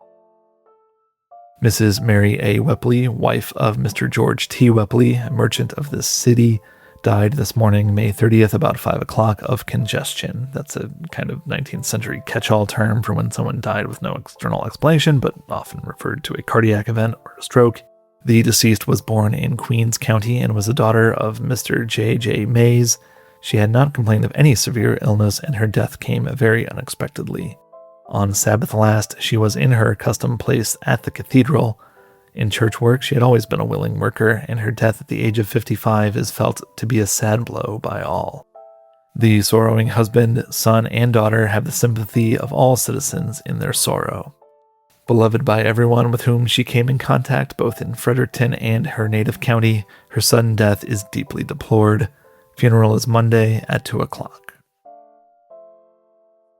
Speaker 1: Mrs. Mary A. Wepley, wife of Mr. George T. Wepley, merchant of this city, died this morning, May 30th, about 5 o'clock, of congestion. That's a kind of 19th century catch-all term for when someone died with no external explanation, but often referred to a cardiac event or a stroke. The deceased was born in Queens County and was a daughter of Mr. J.J. Mays. She had not complained of any severe illness, and her death came very unexpectedly. On Sabbath last, she was in her accustomed place at the cathedral. In church work, she had always been a willing worker, and her death at the age of 55 is felt to be a sad blow by all. The sorrowing husband, son, and daughter have the sympathy of all citizens in their sorrow. Beloved by everyone with whom she came in contact, both in Fredericton and her native county, her sudden death is deeply deplored. Funeral is Monday at 2 o'clock.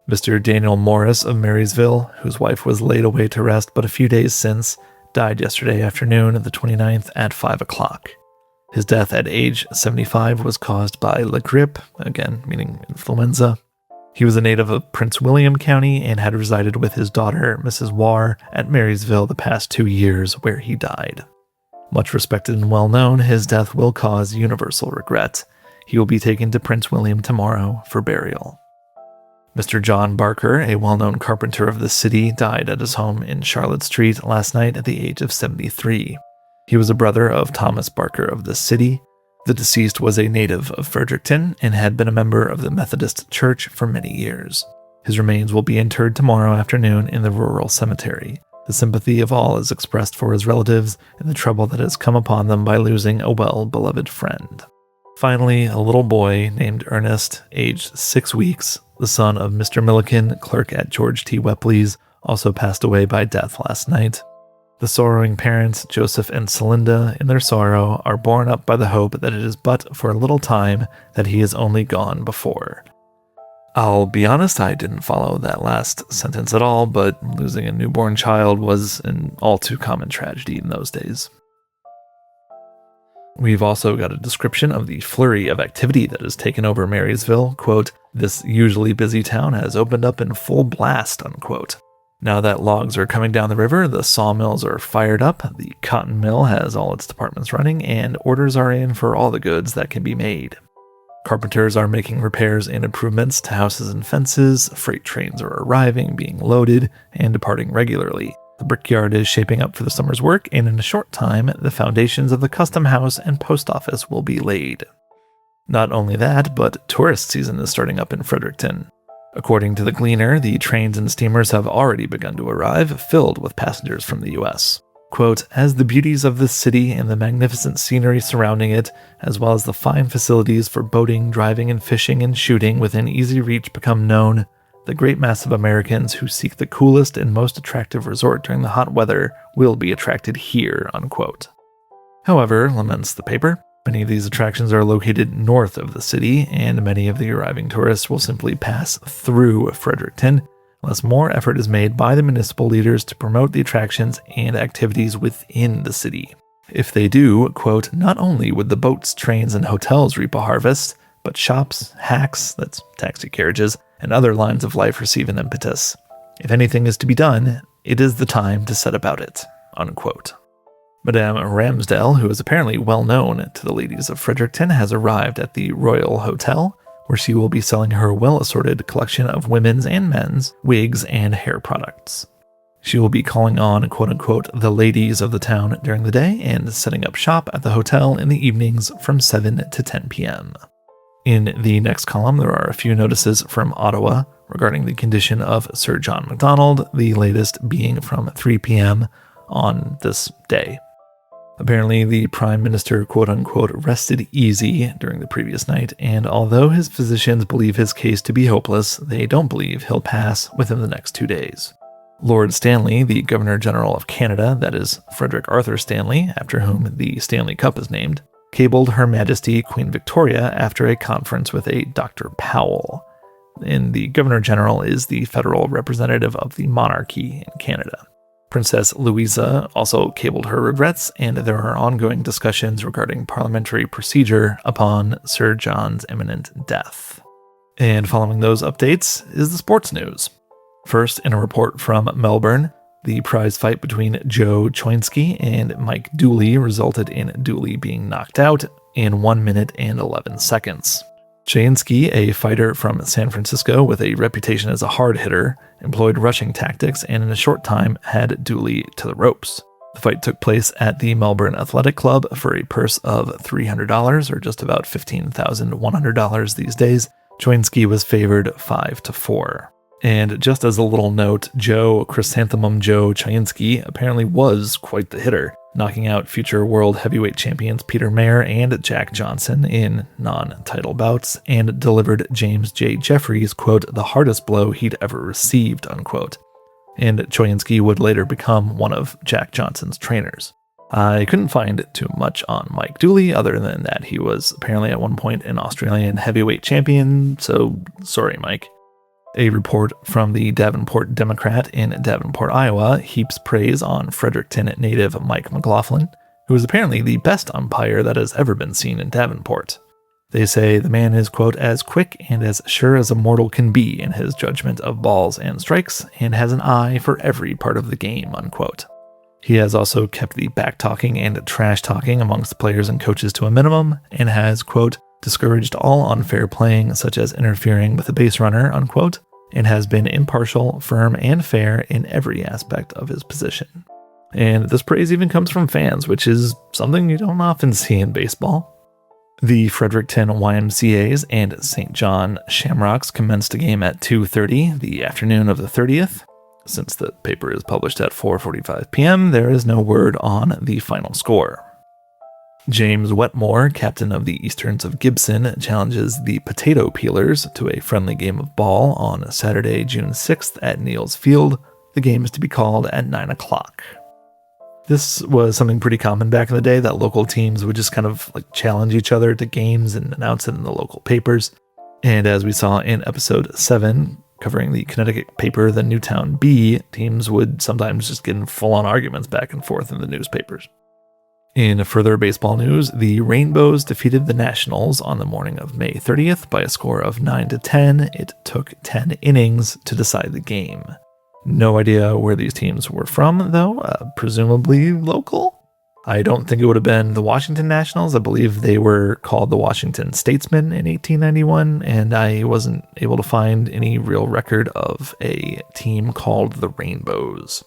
Speaker 1: Mr. Daniel Morris of Marysville, whose wife was laid away to rest but a few days since, died yesterday afternoon, the 29th, at 5 o'clock. His death at age 75 was caused by la grippe, again meaning influenza. He was a native of Prince William County and had resided with his daughter, Mrs. Warr, at Marysville the past 2 years, where he died. Much respected and well known, his death will cause universal regret. He will be taken to Prince William tomorrow for burial. Mr. John Barker, a well-known carpenter of the city, died at his home in Charlotte Street last night at the age of 73. He was a brother of Thomas Barker of the city. The deceased was a native of Fredericton and had been a member of the Methodist Church for many years. His remains will be interred tomorrow afternoon in the rural cemetery. The sympathy of all is expressed for his relatives and the trouble that has come upon them by losing a well-beloved friend. Finally, a little boy named Ernest, aged 6 weeks, the son of Mr. Milliken, clerk at George T. Wepley's, also passed away by death last night. The sorrowing parents, Joseph and Celinda, in their sorrow, are borne up by the hope that it is but for a little time that he is only gone before. I'll be honest, I didn't follow that last sentence at all, but losing a newborn child was an all too common tragedy in those days. We've also got a description of the flurry of activity that has taken over Marysville. Quote, "This usually busy town has opened up in full blast," unquote. Now that logs are coming down the river, the sawmills are fired up, the cotton mill has all its departments running, and orders are in for all the goods that can be made. Carpenters are making repairs and improvements to houses and fences, freight trains are arriving, being loaded, and departing regularly. The brickyard is shaping up for the summer's work, and in a short time, the foundations of the custom house and post office will be laid. Not only that, but tourist season is starting up in Fredericton. According to the Gleaner, the trains and steamers have already begun to arrive, filled with passengers from the U.S. Quote, "As the beauties of this city and the magnificent scenery surrounding it, as well as the fine facilities for boating, driving, and fishing and shooting within easy reach become known, the great mass of Americans who seek the coolest and most attractive resort during the hot weather will be attracted here," unquote. However, laments the paper, many of these attractions are located north of the city, and many of the arriving tourists will simply pass through Fredericton, unless more effort is made by the municipal leaders to promote the attractions and activities within the city. If they do, quote, "Not only would the boats, trains, and hotels reap a harvest, but shops, hacks," that's taxi carriages, and other lines of life receive an impetus. If anything is to be done, it is the time to set about it," unquote. Madame Ramsdell, who is apparently well known to the ladies of Fredericton, has arrived at the Royal Hotel, where she will be selling her well-assorted collection of women's and men's wigs and hair products. She will be calling on, quote-unquote, the ladies of the town during the day and setting up shop at the hotel in the evenings from 7 to 10 p.m. In the next column, there are a few notices from Ottawa. regarding the condition of Sir John Macdonald, the latest being from 3 p.m. on this day. Apparently, the Prime Minister, quote-unquote, rested easy during the previous night, and although his physicians believe his case to be hopeless, they don't believe he'll pass within the next 2 days. Lord Stanley, the Governor-General of Canada, that is Frederick Arthur Stanley, after whom the Stanley Cup is named, cabled Her Majesty Queen Victoria after a conference with a Dr. Powell. And the Governor-General is the federal representative of the monarchy in Canada. Princess Louisa also cabled her regrets, and there are ongoing discussions regarding parliamentary procedure upon Sir John's imminent death. And following those updates is the sports news. First, in a report from Melbourne, the prize fight between Joe Choinski and Mike Dooley resulted in Dooley being knocked out in 1 minute and 11 seconds. Choinski, a fighter from San Francisco with a reputation as a hard hitter, employed rushing tactics and in a short time had Dooley to the ropes. The fight took place at the Melbourne Athletic Club for a purse of $300, or just about $15,100 these days. Choinski was favored 5-4. And just as a little note, Chrysanthemum Joe Choinski apparently was quite the hitter, knocking out future world heavyweight champions Peter Mayer and Jack Johnson in non-title bouts, and delivered James J. Jeffries, quote, the hardest blow he'd ever received, unquote. And Choinski would later become one of Jack Johnson's trainers. I couldn't find too much on Mike Dooley other than that he was apparently at one point an Australian heavyweight champion, so sorry, Mike. A report from the Davenport Democrat in Davenport, Iowa, heaps praise on Fredericton native Mike McLaughlin, who is apparently the best umpire that has ever been seen in Davenport. They say the man is, quote, as quick and as sure as a mortal can be in his judgment of balls and strikes, and has an eye for every part of the game, unquote. He has also kept the back-talking and trash-talking amongst players and coaches to a minimum, and has, quote, discouraged all unfair playing, such as interfering with a base runner, unquote, and has been impartial, firm, and fair in every aspect of his position. And this praise even comes from fans, which is something you don't often see in baseball. The Fredericton YMCAs and St. John Shamrocks commenced a game at 2:30 the afternoon of the 30th. Since the paper is published at 4:45 p.m., there is no word on the final score. James Wetmore, captain of the Easterns of Gibson, challenges the Potato Peelers to a friendly game of ball on Saturday, June 6th at Neal's Field. The game is to be called at 9 o'clock. This was something pretty common back in the day, that local teams would just kind of challenge each other to games and announce it in the local papers. And as we saw in episode 7, covering the Connecticut paper, the Newtown Bee, teams would sometimes just get in full-on arguments back and forth in the newspapers. In further baseball news, the Rainbows defeated the Nationals on the morning of May 30th by a score of 9-10. It took 10 innings to decide the game. No idea where these teams were from, though, presumably local. I don't think it would have been the Washington Nationals. I believe they were called the Washington Statesmen in 1891, and I wasn't able to find any real record of a team called the Rainbows.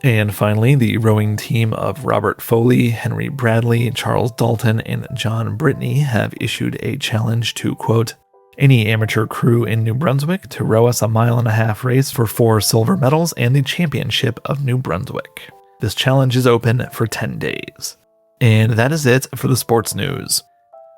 Speaker 1: And finally, the rowing team of Robert Foley, Henry Bradley, Charles Dalton, and John Brittany have issued a challenge to, quote, any amateur crew in New Brunswick to row us a 1.5-mile race for 4 silver medals and the championship of New Brunswick. This challenge is open for 10 days. And that is it for the sports news.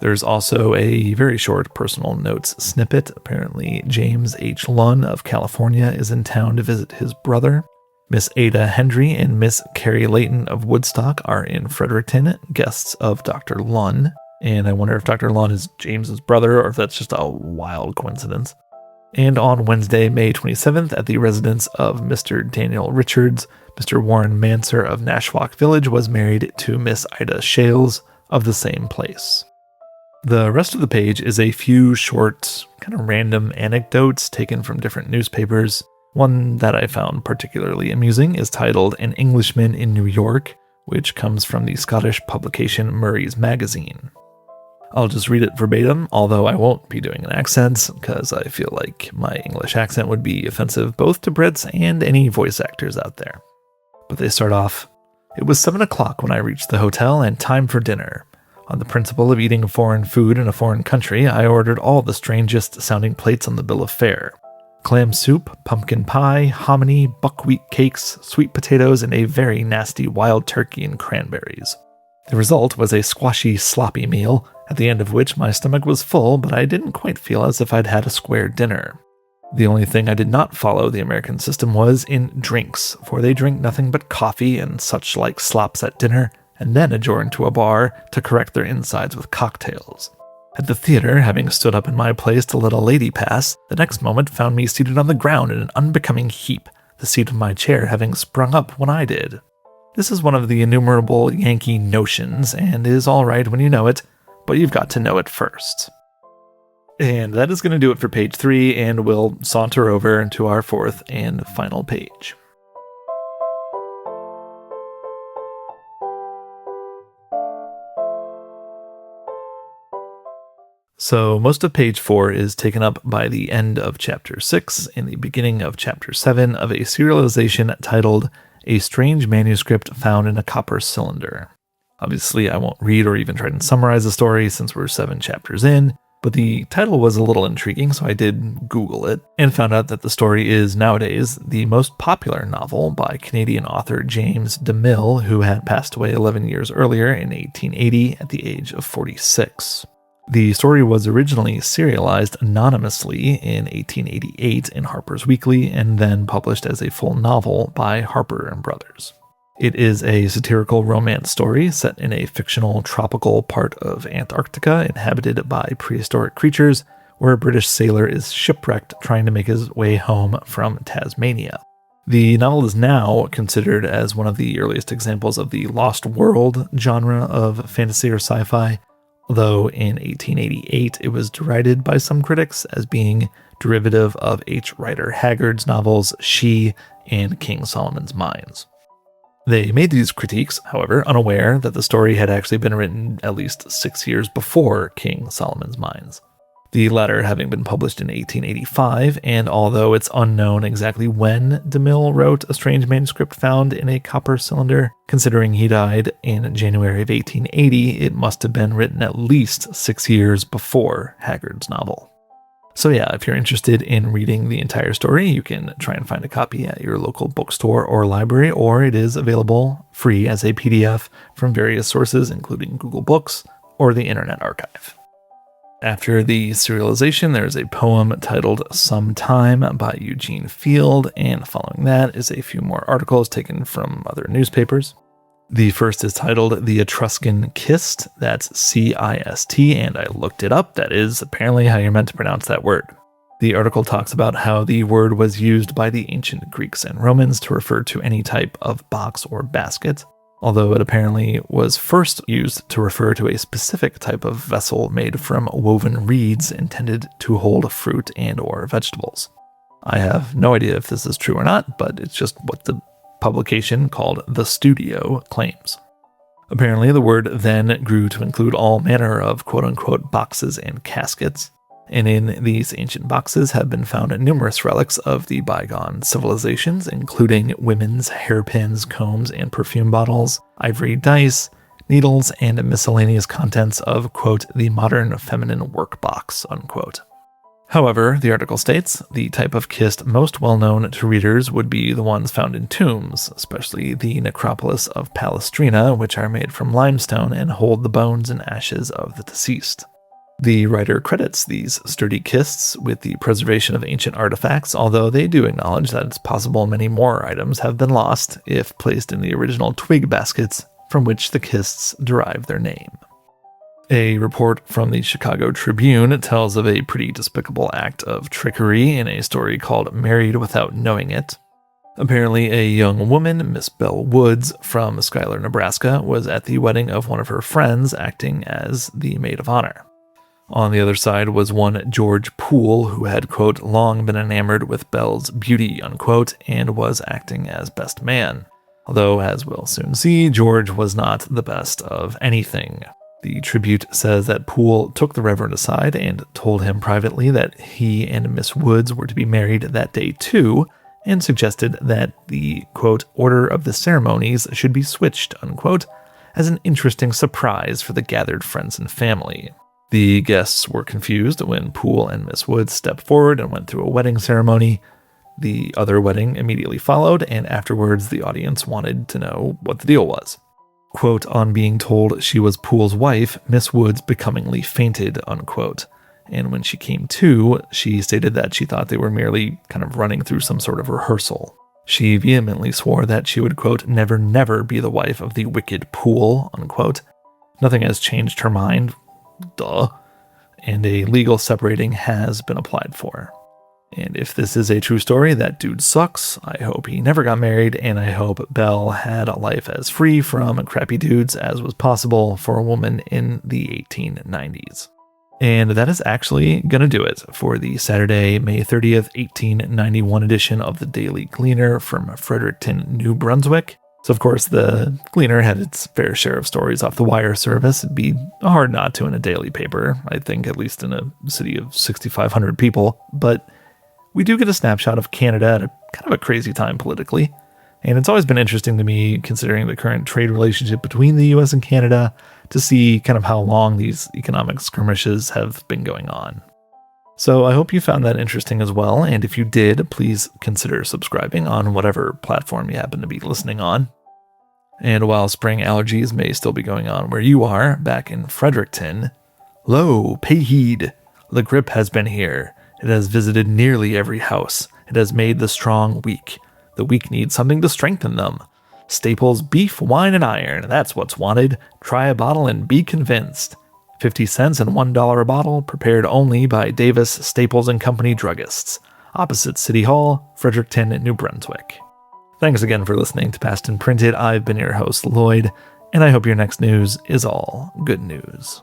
Speaker 1: There's also a very short personal notes snippet. Apparently, James H. Lunn of California is in town to visit his brother. Miss Ada Hendry and Miss Carrie Layton of Woodstock are in Fredericton, guests of Dr. Lunn. And I wonder if Dr. Lunn is James's brother or if that's just a wild coincidence. And on Wednesday, May 27th, at the residence of Mr. Daniel Richards, Mr. Warren Manser of Nashwauk Village was married to Miss Ida Shales of the same place. The rest of the page is a few short, kind of random anecdotes taken from different newspapers. One that I found particularly amusing is titled An Englishman in New York, which comes from the Scottish publication Murray's Magazine. I'll just read it verbatim, although I won't be doing an accent, because I feel like my English accent would be offensive both to Brits and any voice actors out there. But they start off, it was 7 o'clock when I reached the hotel and time for dinner. On the principle of eating foreign food in a foreign country, I ordered all the strangest sounding plates on the bill of fare. clam soup, pumpkin pie, hominy, buckwheat cakes, sweet potatoes, and a very nasty wild turkey and cranberries. The result was a squashy, sloppy meal, at the end of which my stomach was full, but I didn't quite feel as if I'd had a square dinner. The only thing I did not follow the American system was in drinks, for they drink nothing but coffee and such like slops at dinner, and then adjourn to a bar to correct their insides with cocktails. At the theater, having stood up in my place to let a lady pass, the next moment found me seated on the ground in an unbecoming heap, the seat of my chair having sprung up when I did. This is one of the innumerable Yankee notions, and is all right when you know it, but you've got to know it first. And that is going to do it for page 3, and we'll saunter over to our fourth and final page. So most of page 4 is taken up by the end of chapter 6 and the beginning of chapter 7 of a serialization titled A Strange Manuscript Found in a Copper Cylinder. Obviously, I won't read or even try to summarize the story since we're 7 chapters in, but the title was a little intriguing, so I did Google it and found out that the story is nowadays the most popular novel by Canadian author James DeMille, who had passed away 11 years earlier in 1880 at the age of 46. The story was originally serialized anonymously in 1888 in Harper's Weekly and then published as a full novel by Harper and Brothers. It is a satirical romance story set in a fictional tropical part of Antarctica inhabited by prehistoric creatures, where a British sailor is shipwrecked trying to make his way home from Tasmania. The novel is now considered as one of the earliest examples of the Lost World genre of fantasy or sci-fi, although in 1888 it was derided by some critics as being derivative of H. Rider Haggard's novels She and King Solomon's Mines. They made these critiques, however, unaware that the story had actually been written at least 6 years before King Solomon's Mines, the latter having been published in 1885, and although it's unknown exactly when DeMille wrote A Strange Manuscript Found in a Copper Cylinder, considering he died in January of 1880, it must have been written at least 6 years before Haggard's novel. So yeah, if you're interested in reading the entire story, you can try and find a copy at your local bookstore or library, or it is available free as a PDF from various sources, including Google Books or the Internet Archive. After the serialization, there is a poem titled Sometime by Eugene Field, and following that is a few more articles taken from other newspapers. The first is titled The Etruscan Kist, that's C-I-S-T, and I looked it up. That is apparently how you're meant to pronounce that word. The article talks about how the word was used by the ancient Greeks and Romans to refer to any type of box or basket, although it apparently was first used to refer to a specific type of vessel made from woven reeds intended to hold fruit and or vegetables. I have no idea if this is true or not, but it's just what the publication called The Studio claims. Apparently, the word then grew to include all manner of quote-unquote boxes and caskets, and in these ancient boxes have been found numerous relics of the bygone civilizations, including women's hairpins, combs, and perfume bottles, ivory dice, needles, and miscellaneous contents of, quote, the modern feminine workbox, unquote. However, the article states, the type of kist most well known to readers would be the ones found in tombs, especially the necropolis of Palestrina, which are made from limestone and hold the bones and ashes of the deceased. The writer credits these sturdy kists with the preservation of ancient artifacts, although they do acknowledge that it's possible many more items have been lost if placed in the original twig baskets from which the kists derive their name. A report from the Chicago Tribune tells of a pretty despicable act of trickery in a story called Married Without Knowing It. Apparently, a young woman, Miss Belle Woods, from Schuyler, Nebraska, was at the wedding of one of her friends acting as the maid of honor. On the other side was one George Poole, who had, quote, long been enamored with Belle's beauty, unquote, and was acting as best man. Although, as we'll soon see, George was not the best of anything. The Tribute says that Poole took the Reverend aside and told him privately that he and Miss Woods were to be married that day too, and suggested that the, quote, order of the ceremonies should be switched, unquote, as an interesting surprise for the gathered friends and family. The guests were confused when Poole and Miss Woods stepped forward and went through a wedding ceremony. The other wedding immediately followed, and afterwards the audience wanted to know what the deal was. Quote, on being told she was Poole's wife, Miss Woods becomingly fainted, unquote. And when she came to, she stated that she thought they were merely kind of running through some sort of rehearsal. She vehemently swore that she would, quote, never, never be the wife of the wicked Poole, unquote. Nothing has changed her mind. Duh. And a legal separating has been applied for. And if this is a true story, that dude sucks. I hope he never got married, and I hope Belle had a life as free from crappy dudes as was possible for a woman in the 1890s. And that is actually going to do it for the Saturday, May 30th, 1891 edition of the Daily Gleaner from Fredericton, New Brunswick. So, of course, the Gleaner had its fair share of stories off the wire service. It'd be hard not to in a daily paper, I think, at least in a city of 6,500 people. But we do get a snapshot of Canada at a kind of a crazy time politically. And it's always been interesting to me, considering the current trade relationship between the US and Canada, to see kind of how long these economic skirmishes have been going on. So I hope you found that interesting as well. And if you did, please consider subscribing on whatever platform you happen to be listening on. And while spring allergies may still be going on where you are, back in Fredericton, lo, pay heed. The grip has been here. It has visited nearly every house. It has made the strong weak. The weak need something to strengthen them. Staples, beef, wine, and iron. That's what's wanted. Try a bottle and be convinced. 50 cents and $1 a bottle, prepared only by Davis, Staples & Company druggists. Opposite City Hall, Fredericton, New Brunswick. Thanks again for listening to Past and Printed. I've been your host, Lloyd, and I hope your next news is all good news.